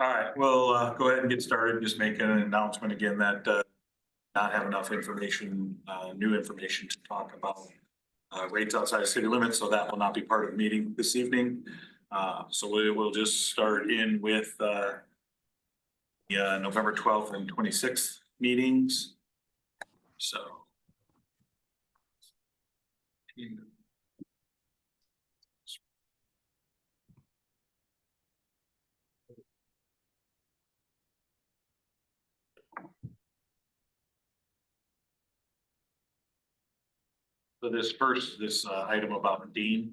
All right, we'll go ahead and get started. Just make an announcement again that not have enough information, new information to talk about rates outside of city limits, so that will not be part of the meeting this evening. So we will just start in with the November 12th and 26th meetings. So. So this item about Dean,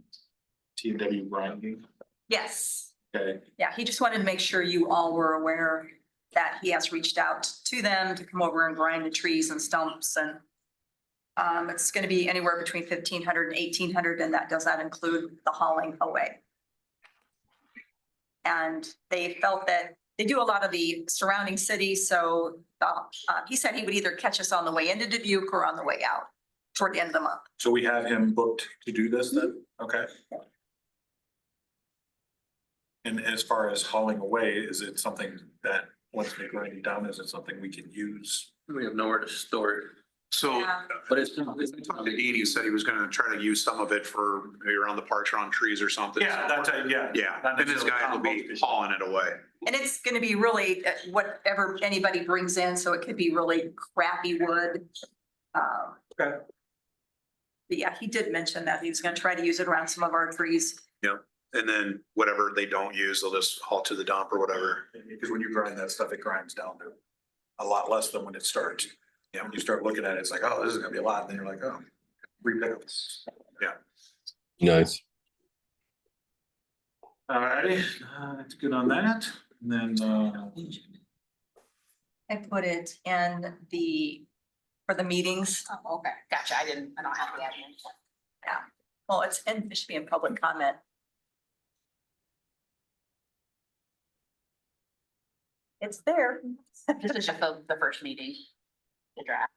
T&W grinding. Yes. Okay. Yeah, he just wanted to make sure you all were aware that he has reached out to them to come over and grind the trees and stumps, and it's going to be anywhere between 1,500 and 1,800, and that does not include the hauling away. And they felt that they do a lot of the surrounding cities, so he said he would either catch us on the way into Dubuque or on the way out toward the end of the month. So we have him booked to do this then? Okay. And as far as hauling away, is it something that once they grind it down, is it something we can use? We have nowhere to store it. So, Yeah. but it's, we talked to Dean, he said he was gonna try to use some of it for maybe around the parks or on trees or something. Yeah, that's it, yeah. Yeah, Not and his necessarily guy will be compost. hauling it away. And it's going to be really whatever anybody brings in, so it could be really crappy wood. Okay. But yeah, he did mention that he was going to try to use it around some of our trees. And then whatever they don't use, they'll just haul to the dump or whatever. Because when you grind that stuff, it grinds down to a lot less than when it starts. Yeah, when you start looking at it, it's like, oh, this is gonna be a lot, and then you're like, oh, repickups. Yeah. Nice. All righty, that's good on that. And then, I put it in for the meetings. Oh, okay, gotcha, I don't have the admin. Yeah, well, it should be in public comment. It's there. This is just the first meeting, the draft.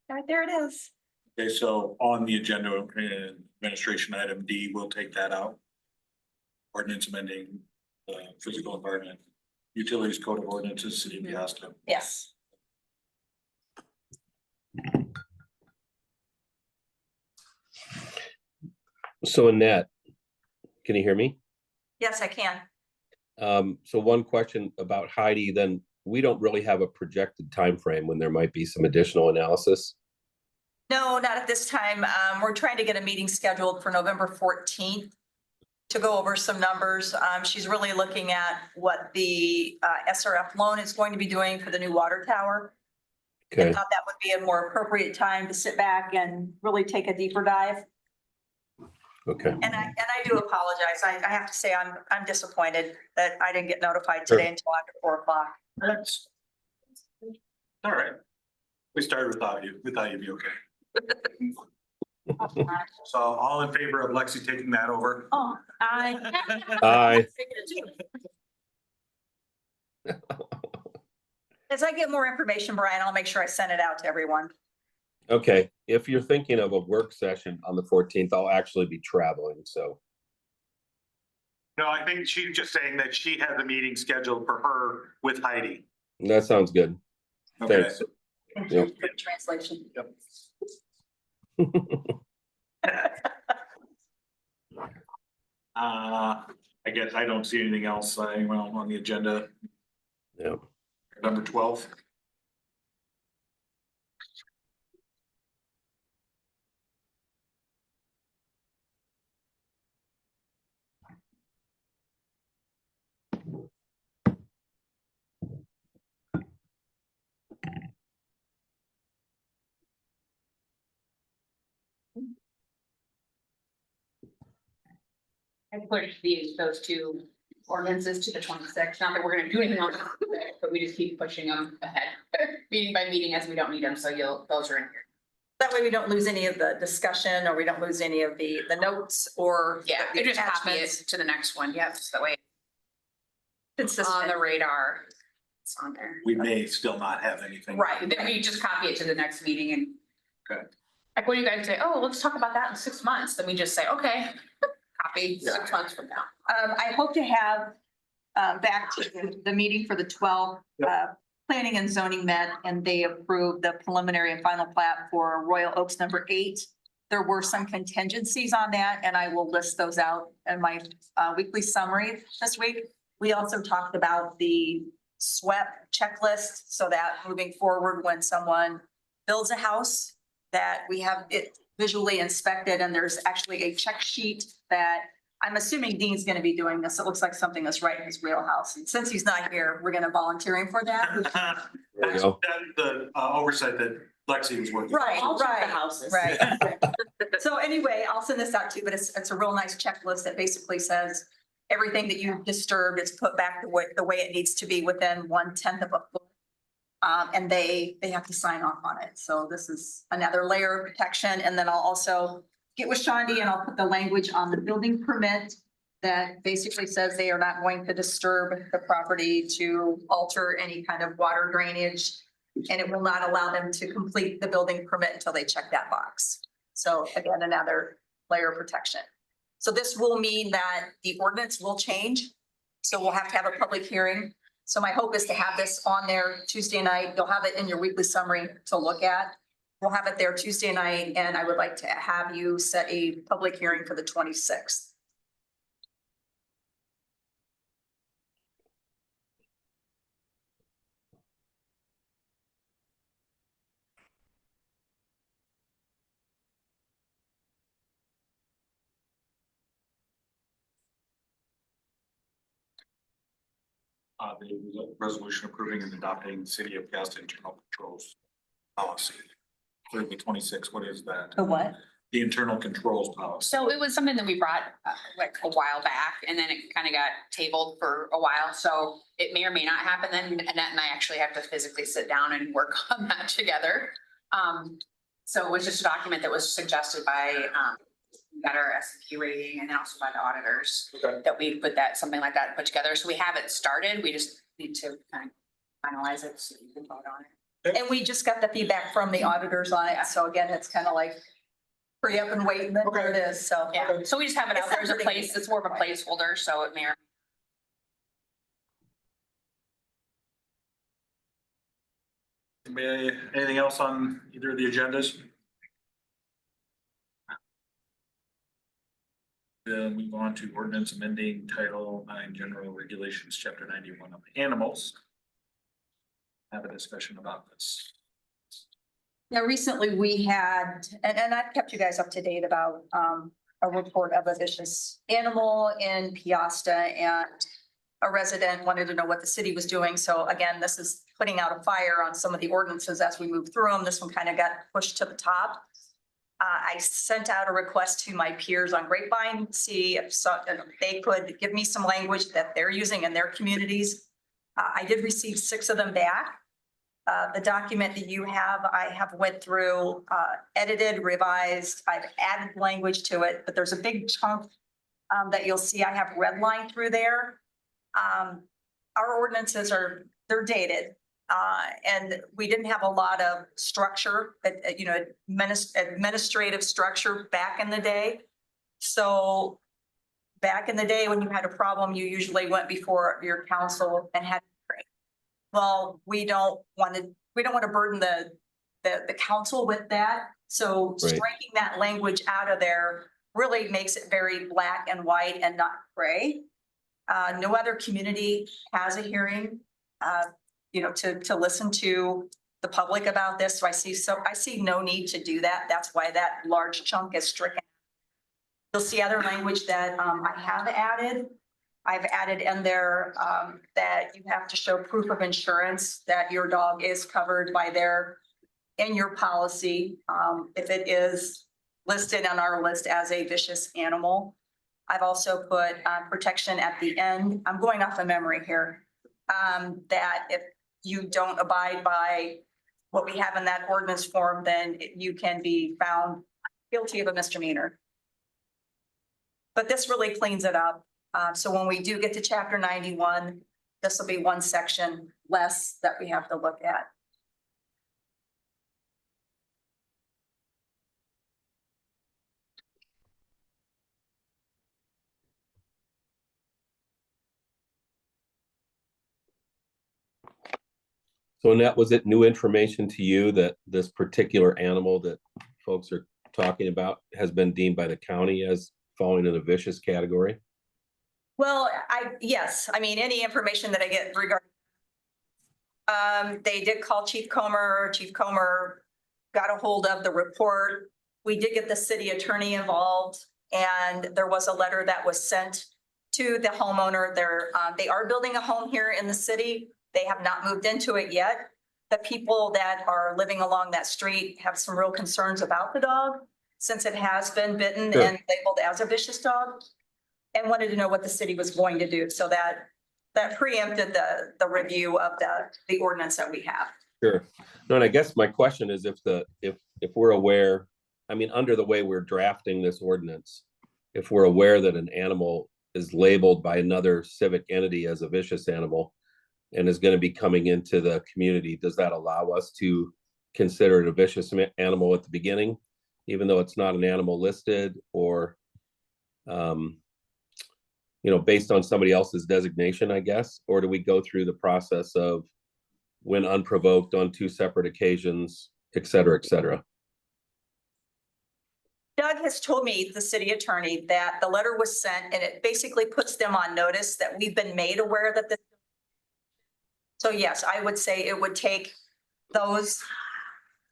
Right there it is. okay, so on the agenda, administration item D, we'll take that out. Ordinance amending physical environment, utilities code of ordinances, city of Peosta. Yes. So Annette, can you hear me? Yes, I can. So one question about Heidi, then we don't really have a projected time frame when there might be some additional analysis. No, not at this time. We're trying to get a meeting scheduled for November 14th to go over some numbers. She's really looking at what the SRF loan is going to be doing for the new water tower. I Okay, thought that would be a more appropriate time to sit back and really take a deeper dive. okay. And I do apologize. I have to say, I'm disappointed that I didn't get notified Sure. today until after 4 o'clock. That's all right. We started without you. We thought you'd be okay. So all in favor of Lexi taking that over? Oh, Aye. As I get more information, Brian, I'll make sure I send it out to everyone. Okay, if you're thinking of a work session on the 14th, I'll actually be traveling, so. No, I think she's just saying that she has a meeting scheduled for her with Heidi. That sounds good. Okay. Thanks. Thank Yep. you for the translation. Yep. I guess I don't see anything else on the agenda. Yeah. Number 12. I pushed those two ordinances to the 26th, not that we're gonna do anything on it, but we just keep pushing them ahead, meeting by meeting as we don't need them, so those are in here. That way we don't lose any of the discussion, or we don't lose any of the notes or. Yeah, the I just copy it attachments. to the next one, yep, so that way it's on Consistent. the radar. It's on there. We may still not have anything. Right, then we just copy it to the next meeting and. Okay. Like when you guys say, oh, let's talk about that in 6 months, then we just say, okay, copy 6 months from now. I hope to have, back to the meeting for the 12th, planning and zoning met, and they approved the preliminary and final plat for Royal Oaks number 8. There were some contingencies on that, and I will list those out in my weekly summary this week. We also talked about the SWEP checklist, so that moving forward, when someone builds a house, that we have it visually inspected, and there's actually a check sheet that I'm assuming Dean's gonna be doing this. It looks like something that's right in his wheelhouse. And since he's not here, we're gonna volunteer him for that. There you go. The oversight that Lexi was working. Right, I'll check the right, houses. right. So anyway, I'll send this out to you, but it's a real nice checklist that basically says everything that you've disturbed is put back the way it needs to be within 1/10 of a foot. And they have to sign off on it. So this is another layer of protection. And then I'll also get with Shondi and I'll put the language on the building permit that basically says they are not going to disturb the property to alter any kind of water drainage. And it will not allow them to complete the building permit until they check that box. So again, another layer of protection. So this will mean that the ordinance will change. So we'll have to have a public hearing. So my hope is to have this on there Tuesday night. You'll have it in your weekly summary to look at. We'll have it there Tuesday night, and I would like to have you set a public hearing for the 26th. The resolution approving and adopting city of Peosta internal controls policy. For the 26, what is that? The what? The internal controls policy. So it was something that we brought like a while back, and then it kind of got tabled for a while. So it may or may not happen then. Annette and I actually have to physically sit down and work on that together. So it was just a document that was suggested by, we got our S&P rating and then also by the auditors. Okay. That we put that, something like that put together. So we have it started. We just need to kind of finalize it so you can vote on it. And we just got the feedback from the auditors on it. So again, it's kind of like hurry up and wait, and then there it is. So. Yeah, so we just have it It's out there as a something- place. It's more of a placeholder, so it may or Anything else on either of the agendas? Then move on to ordinance amending Title 9 General Regulations, Chapter 91 of animals. Have a discussion about this. Now, recently we had, and I've kept you guys up to date about a report of a vicious animal in Peosta, and a resident wanted to know what the city was doing. So again, this is putting out a fire on some of the ordinances as we move through them. This one kind of got pushed to the top. I sent out a request to my peers on Grapevine, see if they could give me some language that they're using in their communities. I did receive 6 of them back. The document that you have, I have went through, edited, revised. I've added language to it, but there's a big chunk that you'll see I have redlined through there. Our ordinances they're dated. And we didn't have a lot of structure, administrative structure back in the day. So back in the day, when you had a problem, you usually went before your council and had. Well, we don't want to burden the council with that. So Right. striking that language out of there really makes it very black and white and not gray. No other community has a hearing, to listen to the public about this. So I see no need to do that. That's why that large chunk is stricken. You'll see other language that I have added. I've added in there that you have to show proof of insurance that your dog is covered by in your policy, if it is listed on our list as a vicious animal. I've also put protection at the end. I'm going off of memory here. That if you don't abide by what we have in that ordinance form, then you can be found guilty of a misdemeanor. But this really cleans it up. So when we do get to chapter 91, this will be one section less that we have to look at. So Annette, was it new information to you that this particular animal that folks are talking about has been deemed by the county as falling in a vicious category? Well, yes, I mean, any information that I get regarding. They did call Chief Comer. Chief Comer got a hold of the report. We did get the city attorney involved, and there was a letter that was sent to the homeowner. They are building a home here in the city. They have not moved into it yet. The people that are living along that street have some real concerns about the dog since it has been bitten Sure. and labeled as a vicious dog, and wanted to know what the city was going to do. So that preempted the review of the ordinance that we have. Sure. No, and I guess my question is if we're aware, I mean, under the way we're drafting this ordinance, if we're aware that an animal is labeled by another civic entity as a vicious animal and is going to be coming into the community, does that allow us to consider it a vicious animal at the beginning, even though it's not an animal listed, or based on somebody else's designation, I guess? Or do we go through the process of when unprovoked on two separate occasions, et cetera, et cetera? Doug has told me, the city attorney, that the letter was sent and it basically puts them on notice that we've been made aware that this. So yes, I would say it would take those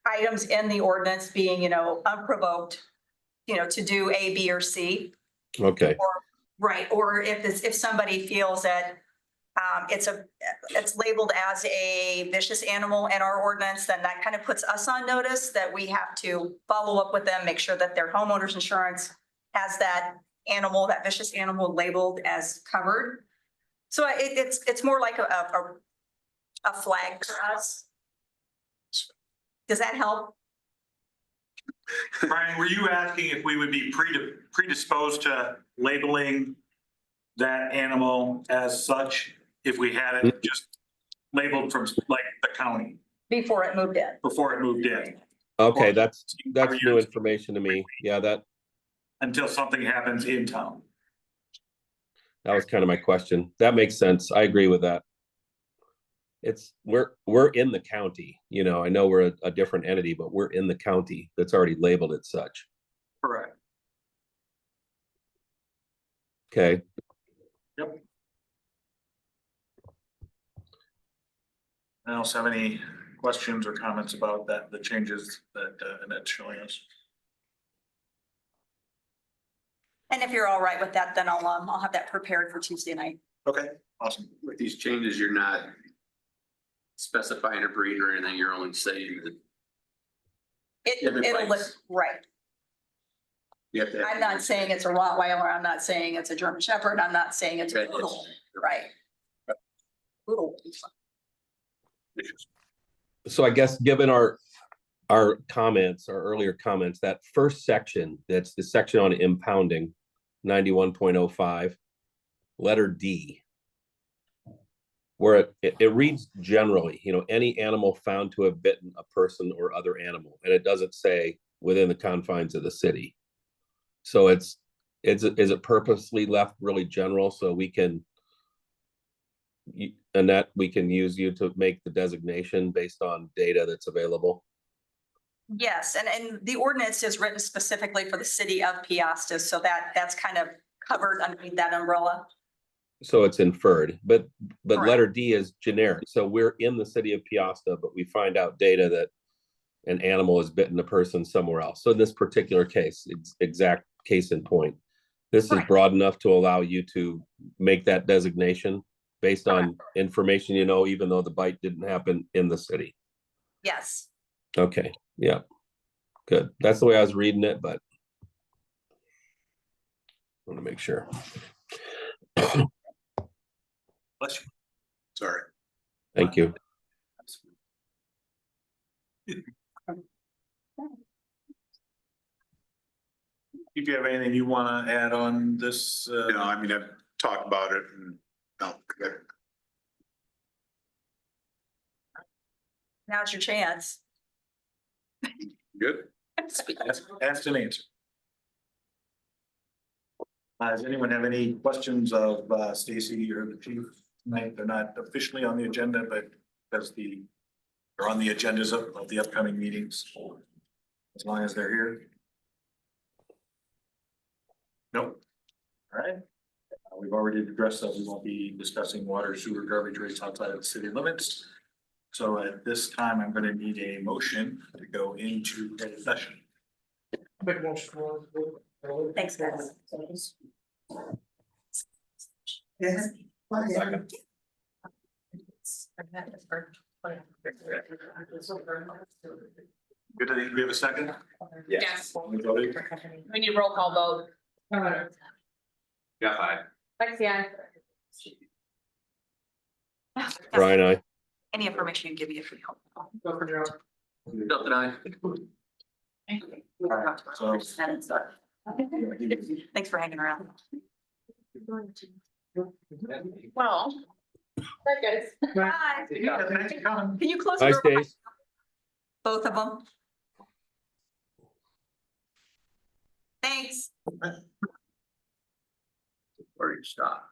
items in the ordinance being, unprovoked, to do A, B, or C. Okay, Right, or if somebody feels that it's labeled as a vicious animal in our ordinance, then that kind of puts us on notice that we have to follow up with them, make sure that their homeowner's insurance has that animal, that vicious animal labeled as covered. So it's more like a flag for us. Does that help? Brian, were you asking if we would be predisposed to labeling that animal as such if we had it just labeled from like the county Before it moved in. before it moved in? okay, Or that's new information to me. Yeah, that until something happens in town. was kind of my question. That makes sense. I agree with that. We're in the county, I know we're a different entity, but we're in the county that's already labeled as such. Correct. Okay. Yep. Anyone else have any questions or comments about the changes that Annette's showing us? And if you're all right with that, then I'll have that prepared for Tuesday night. Okay, awesome. With these changes, you're not specifying a breed or anything, you're only saying that It'll look bites. right. you have to. I'm not saying it's a Rottweiler. I'm not saying it's a German Shepherd. I'm not saying it's a Okay. poodle, right? Poodle. So I guess given our comments, our earlier comments, that first section, that's the section on impounding, 91.05, letter D, where it reads generally, any animal found to have bitten a person or other animal, and it doesn't say within the confines of the city. So is it purposely left really general so we can, Annette, we can use you to make the designation based on data that's available? Yes, and the ordinance is written specifically for the city of Peosta, so that's kind of covered underneath that umbrella. So it's inferred, but Correct. letter D is generic. So we're in the city of Peosta, but we find out data that an animal has bitten a person somewhere else. So in this particular case, exact case in point, this is Correct. broad enough to allow you to make that designation based on information, even though the bite didn't happen in the city. Yes. Okay, yeah, good. That's the way I was reading it, but I want to make sure. Bless you. Sorry. Thank you. If you have anything you want to add on this, I mean, I've talked about it and, no, Now's your chance. good. asked and answered. Does anyone have any questions of Stacy or the chief tonight? They're not officially on the agenda, but because the Or on the agendas of the upcoming meetings. As long as they're here. Nope. All right. We've already addressed that we won't be discussing water, sewer, garbage rates outside of the city limits. So at this time, I'm gonna need a motion to go into closed session. Thanks, guys. Second. Good, do we have a second? Yes. We voted? We need a roll call vote. Yeah, hi. Lexi, Brian, I. Any information you give me if you help. Nothing I. So Thanks for hanging around. well. Hi, guys. Bye. Can you close the Hi, door behind Stace. both of them? Thanks. Where you stop.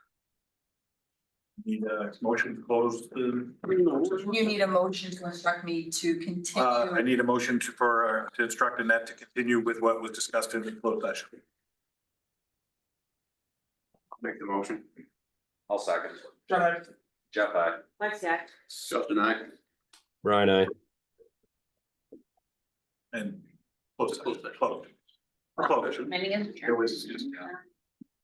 need a motion to close the. You need a motion to instruct me to I continue. need a motion to instruct Annette to continue with what was discussed in the closed session. Make the motion. I'll second. Jeff, I. Lexi. Justin, I. Brian, I. And close. Close. Close. Meeting is It was just.